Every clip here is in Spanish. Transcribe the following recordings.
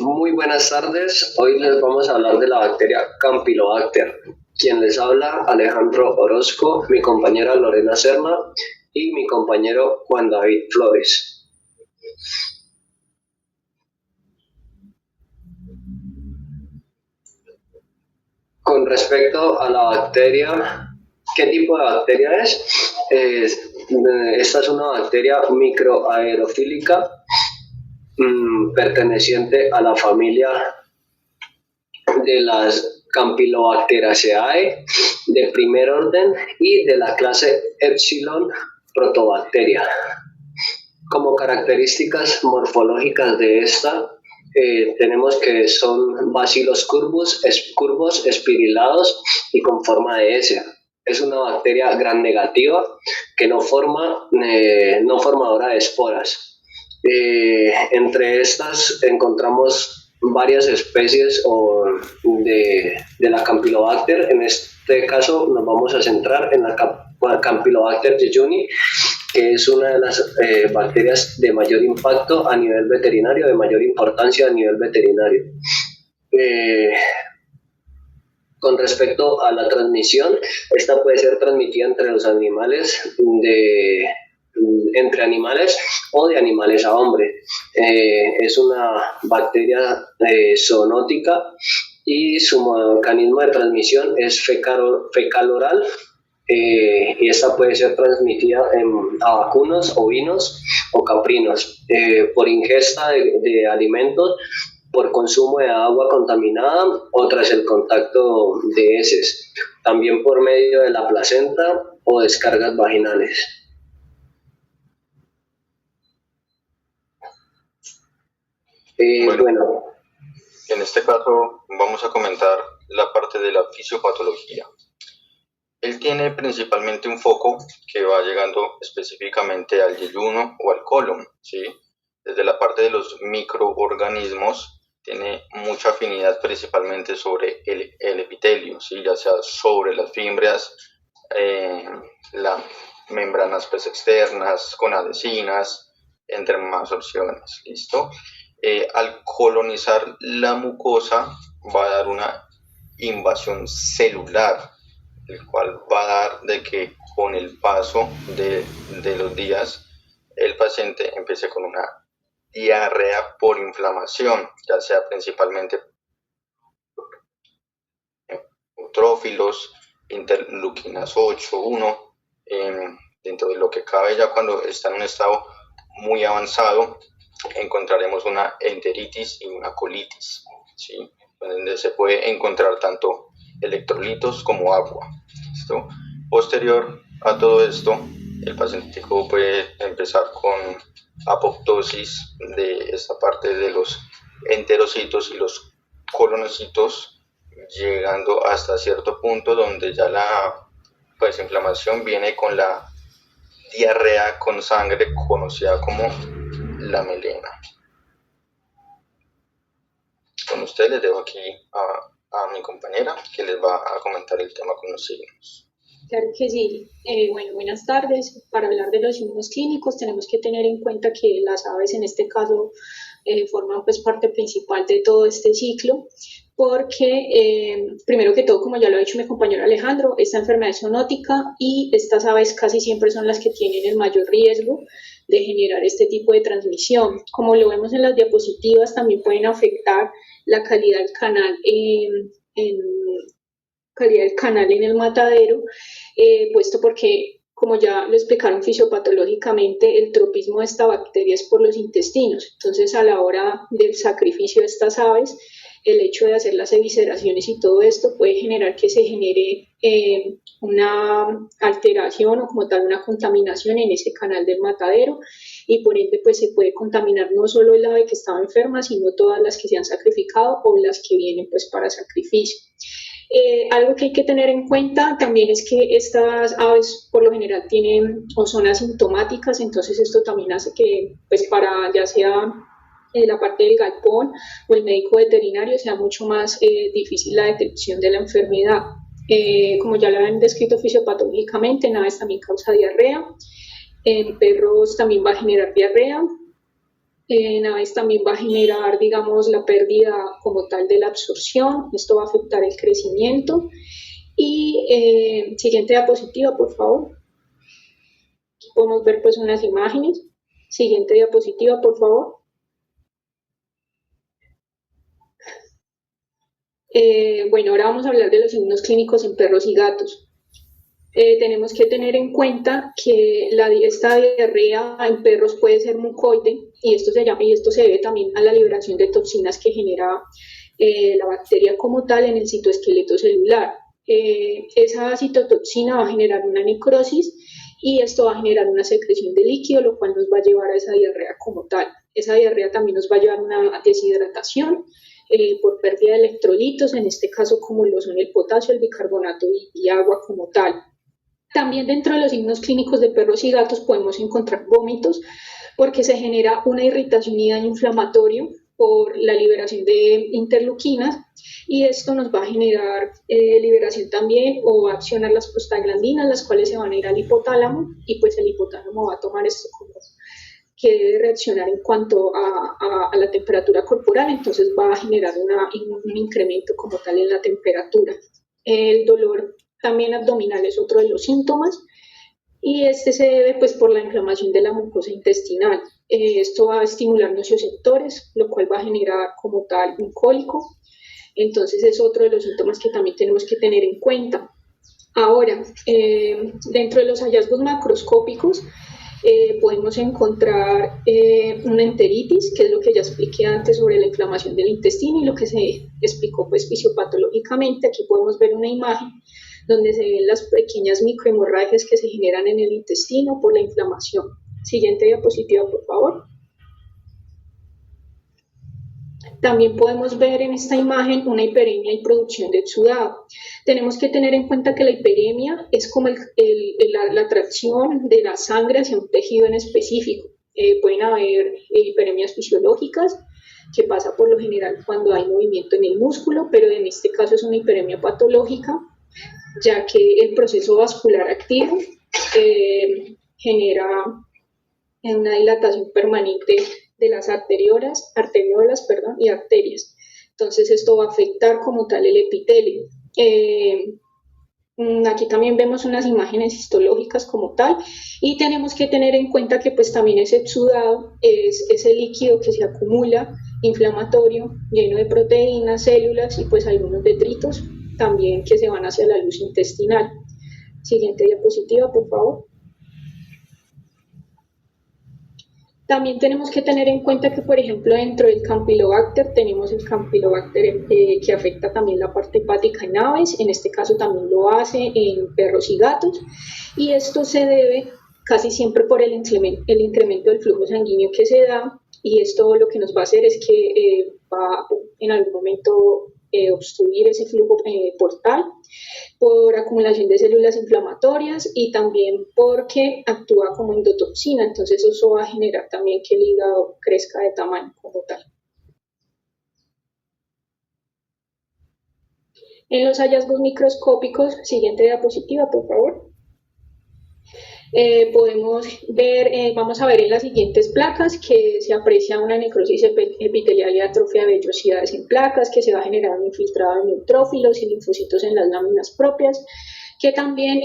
Muy buenas tardes. Hoy les vamos a hablar de la bacteria Campylobacter. Quien les habla, Alejandro Orozco, mi compañera Lorena Serna y mi compañero Juan David Flores. Con respecto a la bacteria, ¿qué tipo de bacteria es? Esta es una bacteria microaerofílica perteneciente a la familia de las Campylobacteriaceae de primer orden y de la clase Epsilon Protobacteria. Como características morfológicas de esta, tenemos que son bacilos curvos, espirilados y con forma de S. Es una bacteria gram negativa que no formadora de esporas. Entre estas encontramos varias especies de la Campylobacter. En este caso nos vamos a centrar en la Campylobacter jejuni, que es una de las bacterias de mayor impacto a nivel veterinario, de mayor importancia a nivel veterinario. Con respecto a la transmisión, esta puede ser transmitida entre los animales entre animales o de animales a hombre. Es una bacteria zoonótica y su mecanismo de transmisión es fecal-oral, y esta puede ser transmitida a vacunos, ovinos o caprinos, por ingesta de alimentos, por consumo de agua contaminada o tras el contacto de heces, también por medio de la placenta o descargas vaginales. Bueno, en este caso vamos a comentar la parte de la fisiopatología. Él tiene principalmente un foco que va llegando específicamente al yeyuno o al colon, ¿sí? Desde la parte de los microorganismos tiene mucha afinidad principalmente sobre el epitelio, ¿sí? Ya sea sobre las fimbrias, las membranas pues, externas, con adhesinas, entre más opciones, ¿listo? Al colonizar la mucosa va a dar una invasión celular, el cual va a dar de que con el paso de los días el paciente empiece con una diarrea por inflamación, ya sea principalmente neutrófilos, interleuquinas 8, 1, dentro de lo que cabe ya cuando está en un estado muy avanzado encontraremos una enteritis y una colitis, ¿sí? Donde se puede encontrar tanto electrolitos como agua. ¿Listo? Posterior a todo esto, el paciente puede empezar con apoptosis de esta parte de los enterocitos y los colonocitos, llegando hasta cierto punto donde ya la inflamación viene con la diarrea con sangre conocida como la melena. Con ustedes les dejo aquí a mi compañera que les va a comentar el tema con los signos. Claro que sí. Buenas tardes. Para hablar de los signos clínicos tenemos que tener en cuenta que las aves en este caso forman pues parte principal de todo este ciclo, porque primero que todo, como ya lo ha dicho mi compañero Alejandro, esta enfermedad es zoonótica y estas aves casi siempre son las que tienen el mayor riesgo de generar este tipo de transmisión. Como lo vemos en las diapositivas, también pueden afectar la calidad del canal en el matadero, puesto porque, como ya lo explicaron fisiopatológicamente, el tropismo de esta bacteria es por los intestinos. Entonces, a la hora del sacrificio de estas aves, el hecho de hacer las evisceraciones y todo esto puede generar que se genere una alteración o como tal una contaminación en ese canal del matadero, y por ende pues se puede contaminar no solo el ave que estaba enferma, sino todas las que se han sacrificado o las que vienen pues para sacrificio. Algo que hay que tener en cuenta también es que estas aves por lo general tienen o son asintomáticas, entonces esto también hace que pues para ya sea la parte del galpón o el médico veterinario sea mucho más difícil la detección de la enfermedad. Como ya lo han descrito fisiopatológicamente, en aves también causa diarrea, en perros también va a generar diarrea, Naves también va a generar, digamos, la pérdida como tal de la absorción. Esto va a afectar el crecimiento. Y siguiente diapositiva, por favor. Aquí podemos ver pues unas imágenes. Siguiente diapositiva, por favor. Bueno, ahora vamos a hablar de los signos clínicos en perros y gatos. Tenemos que tener en cuenta que esta diarrea en perros puede ser mucoide y esto se debe también a la liberación de toxinas que genera la bacteria como tal en el citoesqueleto celular. Esa citotoxina va a generar una necrosis y esto va a generar una secreción de líquido, lo cual nos va a llevar a esa diarrea como tal. Esa diarrea también nos va a llevar a una deshidratación por pérdida de electrolitos, en este caso como lo son el potasio, el bicarbonato y agua como tal. También dentro de los signos clínicos de perros y gatos podemos encontrar vómitos porque se genera una irritación y daño inflamatorio por la liberación de interleuquinas y esto nos va a generar liberación también o va a accionar las prostaglandinas, las cuales se van a ir al hipotálamo y pues el hipotálamo va a tomar esto como que debe reaccionar en cuanto a la temperatura corporal, entonces va a generar un incremento como tal en la temperatura. El dolor también abdominal es otro de los síntomas y este se debe pues por la inflamación de la mucosa intestinal. Esto va a estimular nocioceptores, lo cual va a generar como tal un cólico. Entonces es otro de los síntomas que también tenemos que tener en cuenta. Ahora, dentro de los hallazgos macroscópicos, podemos encontrar una enteritis, que es lo que ya expliqué antes sobre la inflamación del intestino y lo que se explicó pues fisiopatológicamente. Aquí podemos ver una imagen donde se ven las pequeñas microhemorragias que se generan en el intestino por la inflamación. Siguiente diapositiva, por favor. También podemos ver en esta imagen una hiperemia y producción de exudado. Tenemos que tener en cuenta que la hiperemia es como la atracción de la sangre hacia un tejido en específico. Pueden haber hiperemias fisiológicas, que pasa por lo general cuando hay movimiento en el músculo, pero en este caso es una hiperemia patológica, ya que el proceso vascular activo genera una dilatación permanente de las arteriolas y arterias. Entonces esto va a afectar como tal el epitelio. Aquí también vemos unas imágenes histológicas como tal y tenemos que tener en cuenta que pues también ese exudado es ese líquido que se acumula inflamatorio, lleno de proteínas, células y pues algunos detritos también que se van hacia la luz intestinal. Siguiente diapositiva, por favor. También tenemos que tener en cuenta que, por ejemplo, dentro del Campylobacter tenemos el Campylobacter que afecta también la parte hepática en aves, en este caso también lo hace en perros y gatos, y esto se debe casi siempre por el incremento del flujo sanguíneo que se da, y esto lo que nos va a hacer es que va en algún momento obstruir ese flujo portal por acumulación de células inflamatorias y también porque actúa como endotoxina, entonces eso va a generar también que el hígado crezca de tamaño como tal. En los hallazgos microscópicos, siguiente diapositiva, por favor. Podemos ver, vamos a ver en las siguientes placas que se aprecia una necrosis epitelial y atrofia de vellosidades en placas, que se va a generar un infiltrado de neutrófilos y linfocitos en las láminas propias, que también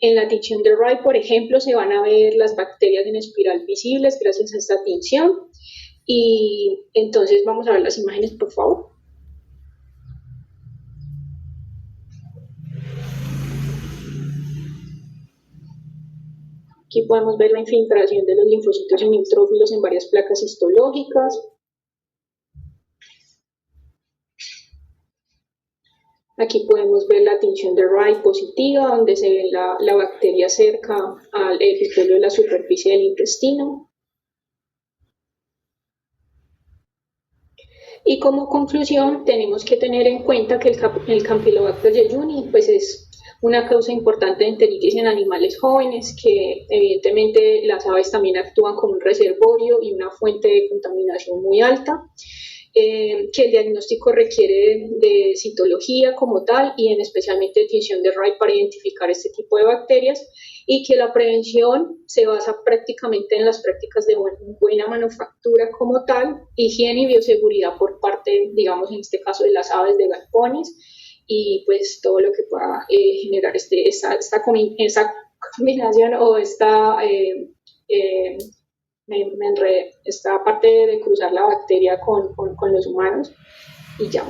en la tinción de Wright, por ejemplo, se van a ver las bacterias en espiral visibles gracias a esta tinción. Y entonces vamos a ver las imágenes, por favor. Aquí podemos ver la infiltración de los linfocitos y neutrófilos en varias placas histológicas. Aquí podemos ver la tinción de Wright positiva, donde se ve la bacteria cerca al epitelio de la superficie del intestino. Y como conclusión, tenemos que tener en cuenta que el Campylobacter jejuni pues es una causa importante de enteritis en animales jóvenes, que evidentemente las aves también actúan como un reservorio y una fuente de contaminación muy alta, que el diagnóstico requiere de citología como tal y en especialmente de tinción de Wright para identificar este tipo de bacterias y que la prevención se basa prácticamente en las prácticas de buena manufactura como tal, higiene y bioseguridad por parte, digamos, en este caso de las aves de galpones, y pues todo lo que pueda generar esa combinación o esta parte de cruzar la bacteria con los humanos y ya.